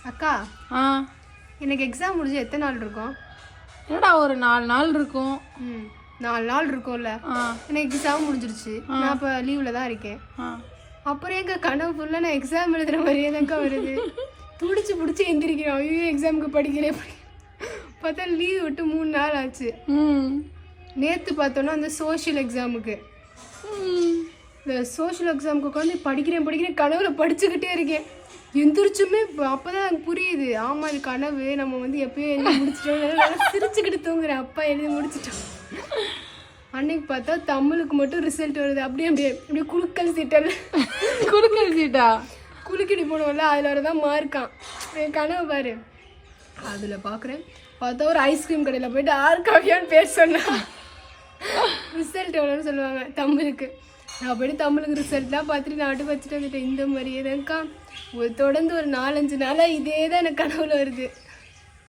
அக்கா ஆ எனக்கு எக்ஸாம் முடிஞ்சு எத்தனை நாள் இருக்கும்? என்னடா ஒரு 4 நாள் இருக்கும். 4 நாள் இருக்கும்ல. எனக்கு எக்ஸாம் முடிஞ்சிருச்சு. நான் இப்போ லீவில் தான் இருக்கேன். அப்புறம் எங்கள் கனவு ஃபுல்லாக நான் எக்ஸாம் எழுதுகிற மாதிரியே தான்க்கா வருது. துடிச்சு பிடிச்சி எந்திரிக்கிறோம். ஐயோ எக்ஸாமுக்கு படிக்கிறேன். பார்த்தா லீவ் விட்டு 3 நாள் ஆச்சு. நேற்று பார்த்தோன்னா அந்த சோஷியல் எக்ஸாமுக்கு இந்த சோஷியல் எக்ஸாமுக்கு உட்காந்து படிக்கிறேன் கனவுல படிச்சுக்கிட்டே இருக்கேன். எந்திரிச்சுமே அப்போ தான் எனக்கு புரியுது. ஆமாம் இது கனவு, நம்ம வந்து எப்பயும் எழுதி முடிச்சிட்டோம். சிரிச்சுக்கிட்டு தூங்குறேன். அப்பா எழுதி முடிச்சிட்டோம். அன்னைக்கு பார்த்தா தமிழுக்கு மட்டும் ரிசல்ட் வருது. அப்படியே குலுக்கல் சீட்டா குலுக்கிடி போனோம்ல, அதில் வரதான் மார்க்கான். என் கனவு பாரு. அதில் பார்க்குறேன். பார்த்தா ஒரு ஐஸ்கிரீம் கடையில் போயிட்டு ஆர்காவியான்னு பேர் சொன்னா ரிசல்ட் எவ்வளோன்னு சொல்லுவாங்க தமிழுக்கு. நான் போய்ட்டு தமிழுக்கு ரிசல்ட்லாம் பார்த்துட்டு நான் அடுப்பு வச்சுட்டு வந்துட்டேன். இந்த மாதிரியே தான்க்கா தொடர்ந்து ஒரு 4-5 நாளாக இதே தான் எனக்கு கனவுல வருது.